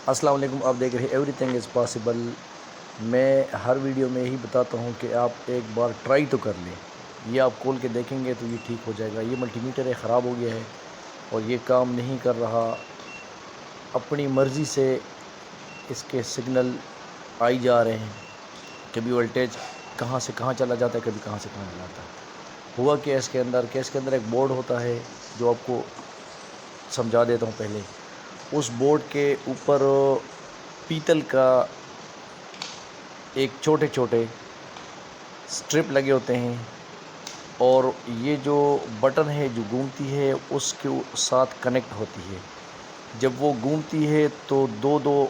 السلام علیکم، آپ دیکھ رہے ہیں ایوری تھنگ از پاسبل۔ میں ہر ویڈیو میں یہی بتاتا ہوں کہ آپ ایک بار ٹرائی تو کر لیں۔ یہ آپ کھول کے دیکھیں گے تو یہ ٹھیک ہو جائے گا۔ یہ ملٹی میٹر خراب ہو گیا ہے اور یہ کام نہیں کر رہا۔ اپنی مرضی سے اس کے سگنل آئی جا رہے ہیں، کبھی وولٹیج کہاں سے کہاں چلا جاتا ہے، کبھی کہاں سے کہاں چلا جاتا ہے۔ ہوا کہ اس کے اندر ایک بورڈ ہوتا ہے جو آپ کو سمجھا دیتا ہوں پہلے۔ اس بورڈ کے اوپر پیتل کا ایک چھوٹے چھوٹے سٹرپ لگے ہوتے ہیں، اور یہ جو بٹن ہے جو گھومتی ہے اس کے ساتھ کنیکٹ ہوتی ہے۔ جب وہ گھومتی ہے تو دو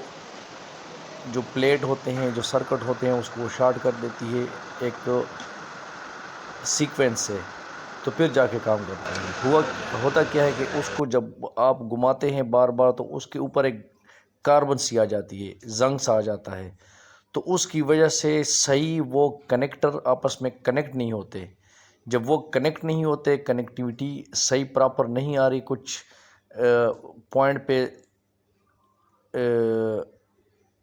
جو پلیٹ ہوتے ہیں، جو سرکٹ ہوتے ہیں، اس کو شارٹ کر دیتی ہے ایک سیکوینس سے، تو پھر جا کے کام کرتا ہے۔ ہوتا کیا ہے کہ اس کو جب آپ گھماتے ہیں بار بار تو اس کے اوپر ایک کاربن سی آ جاتی ہے، زنگ سا آ جاتا ہے، تو اس کی وجہ سے صحیح وہ کنیکٹر آپس میں کنیکٹ نہیں ہوتے۔ جب وہ کنیکٹ نہیں ہوتے، کنیکٹیوٹی صحیح پراپر نہیں آ رہی، کچھ پوائنٹ پہ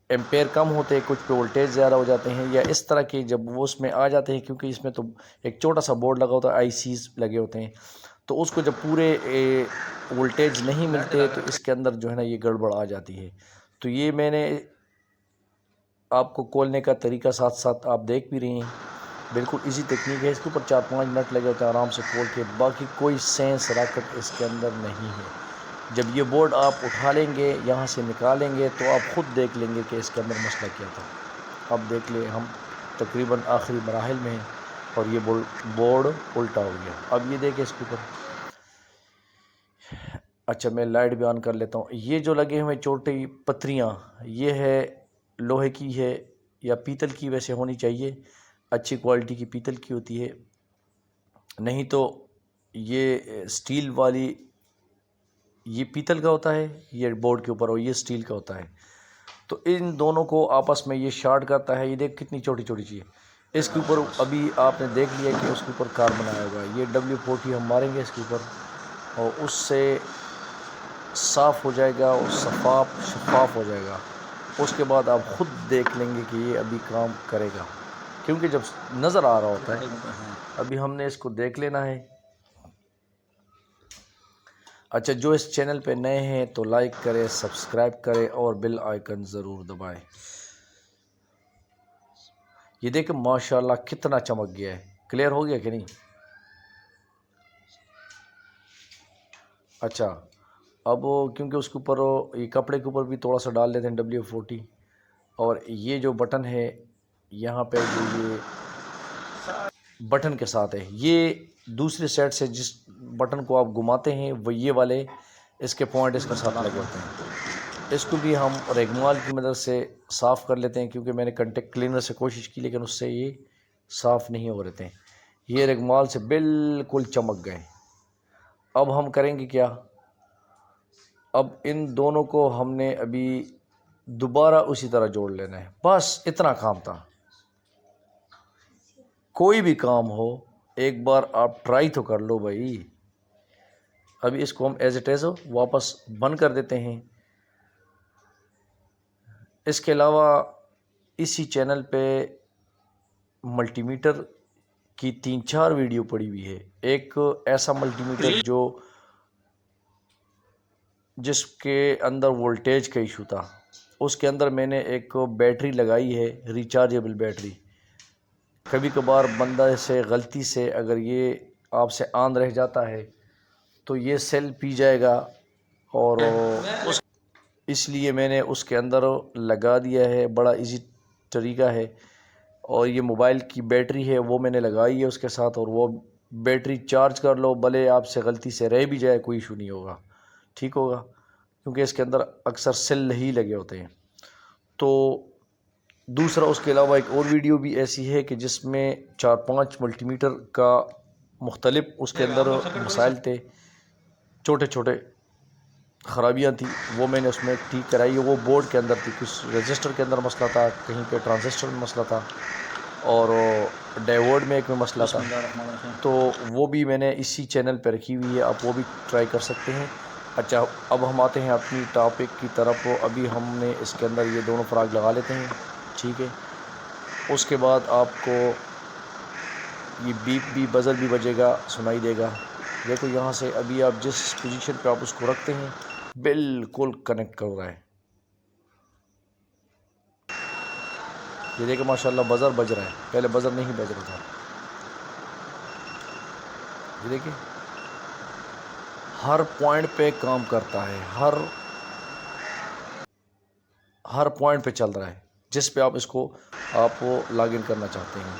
ایمپیر کم ہوتے، کچھ پہ وولٹیج زیادہ ہو جاتے ہیں، یا اس طرح کے جب وہ اس میں آ جاتے ہیں، کیونکہ اس میں تو ایک چھوٹا سا بورڈ لگا ہوتا ہے، آئی سیز لگے ہوتے ہیں، تو اس کو جب پورے وولٹیج نہیں ملتے تو اس کے اندر جو ہے نا یہ گڑبڑ آ جاتی ہے۔ تو یہ میں نے آپ کو کھولنے کا طریقہ ساتھ ساتھ آپ دیکھ بھی رہے ہیں، بالکل ایزی تکنیک ہے۔ اس کے اوپر 4-5 نٹ لگے ہوتے ہیں، آرام سے کھول کے، باقی کوئی سینس راکٹ اس کے اندر نہیں ہے۔ جب یہ بورڈ آپ اٹھا لیں گے، یہاں سے نکالیں گے، تو آپ خود دیکھ لیں گے کہ اس کے اندر مسئلہ کیا تھا۔ اب دیکھ لیں، ہم تقریباً آخری مراحل میں ہیں اور یہ بورڈ الٹا ہو گیا۔ اب یہ دیکھیں اس کے اوپر، اچھا میں لائٹ بھی آن کر لیتا ہوں۔ یہ جو لگے ہوئے چھوٹی پتریاں، یہ ہے لوہے کی ہے یا پیتل کی، ویسے ہونی چاہیے، اچھی کوالٹی کی پیتل کی ہوتی ہے، نہیں تو یہ سٹیل والی، یہ پیتل کا ہوتا ہے یہ بورڈ کے اوپر، اور یہ سٹیل کا ہوتا ہے، تو ان دونوں کو آپس میں یہ شارٹ کرتا ہے۔ یہ دیکھ کتنی چھوٹی چھوٹی چیز، اس کے اوپر ابھی آپ نے دیکھ لیا کہ اس کے اوپر کاربن آیا ہوا ہے۔ یہ W40 ہم ماریں گے اس کے اوپر، اور اس سے صاف ہو جائے گا اور شفاف ہو جائے گا۔ اس کے بعد آپ خود دیکھ لیں گے کہ یہ ابھی کام کرے گا، کیونکہ جب نظر آ رہا ہوتا ہے۔ ابھی ہم نے اس کو دیکھ لینا ہے۔ اچھا، جو اس چینل پہ نئے ہیں تو لائک کریں، سبسکرائب کریں اور بیل آئیکن ضرور دبائیں۔ یہ دیکھیں ماشاءاللہ کتنا چمک گیا ہے، کلیئر ہو گیا کہ نہیں؟ اچھا، اب کیونکہ اس کے اوپر یہ کپڑے کے اوپر بھی تھوڑا سا ڈال لیتے ہیں W40، اور یہ جو بٹن ہے یہاں پہ، جو یہ بٹن کے ساتھ ہے، یہ دوسری سائڈ سے جس بٹن کو آپ گھماتے ہیں وہ یہ والے اس کے پوائنٹ اس کے ساتھ لگے ہوتے ہیں۔ اس کو بھی ہم ریگمال کی مدد سے صاف کر لیتے ہیں، کیونکہ میں نے کنٹیکٹ کلینر سے کوشش کی لیکن اس سے یہ صاف نہیں ہو رہے تھے۔ یہ ریگمال سے بالکل چمک گئے۔ اب ہم کریں گے کیا؟ اب ان دونوں کو ہم نے ابھی دوبارہ اسی طرح جوڑ لینا ہے، بس اتنا کام تھا۔ کوئی بھی کام ہو ایک بار آپ ٹرائی تو کر لو بھائی۔ ابھی اس کو ہم ایز اٹ از واپس بند کر دیتے ہیں۔ اس کے علاوہ اسی چینل پہ ملٹی میٹر کی 3-4 ویڈیو پڑی ہوئی ہے۔ ایک ایسا ملٹی میٹر جس کے اندر وولٹیج کا ایشو تھا، اس کے اندر میں نے ایک بیٹری لگائی ہے، ریچارجیبل بیٹری۔ کبھی کبھار بندہ سے غلطی سے اگر یہ آپ سے آن رہ جاتا ہے تو یہ سیل پی جائے گا، اور اس لیے میں نے اس کے اندر لگا دیا ہے۔ بڑا ایزی طریقہ ہے، اور یہ موبائل کی بیٹری ہے وہ میں نے لگائی ہے اس کے ساتھ، اور وہ بیٹری چارج کر لو، بھلے آپ سے غلطی سے رہ بھی جائے کوئی ایشو نہیں ہوگا، ٹھیک ہوگا، کیونکہ اس کے اندر اکثر سیل ہی لگے ہوتے ہیں۔ تو دوسرا، اس کے علاوہ ایک اور ویڈیو بھی ایسی ہے کہ جس میں 4-5 ملٹی میٹر کا مختلف اس کے اندر مسائل تھے، چھوٹے چھوٹے خرابیاں تھیں، وہ میں نے اس میں ٹھیک کرائی ہے۔ وہ بورڈ کے اندر تھی، کچھ رجسٹر کے اندر مسئلہ تھا، کہیں پہ ٹرانزسٹر میں مسئلہ تھا، اور ڈائیورڈ میں ایک میں مسئلہ تھا، تو وہ بھی میں نے اسی چینل پہ رکھی ہوئی ہے، آپ وہ بھی ٹرائی کر سکتے ہیں۔ اچھا، اب ہم آتے ہیں اپنی ٹاپک کی طرف. ابھی ہم نے اس کے اندر یہ دونوں فراغ لگا لیتے ہیں، ٹھیک ہے. اس کے بعد آپ کو یہ بیپ بھی بزر بھی بجے گا، سنائی دے گا. دیکھو یہاں سے ابھی آپ جس پوزیشن پہ آپ اس کو رکھتے ہیں بالکل کنیکٹ کر رہا ہے. یہ دیکھیں ماشاءاللہ بزر بج رہا ہے، پہلے بزر نہیں بج رہا تھا. یہ دیکھیں ہر پوائنٹ پہ کام کرتا ہے، ہر پوائنٹ پہ چل رہا ہے جس پہ آپ اس کو آپ لاگ ان کرنا چاہتے ہیں.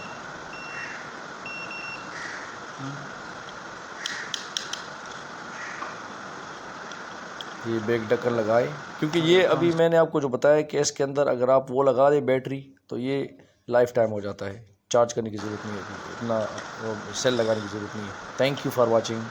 یہ بیک ڈکن لگائے، کیونکہ یہ ابھی میں نے آپ کو جو بتایا کہ اس کے اندر اگر آپ وہ لگا دیں بیٹری تو یہ لائف ٹائم ہو جاتا ہے، چارج کرنے کی ضرورت نہیں ہے، اتنا سیل لگانے کی ضرورت نہیں ہے. Thank you for watching.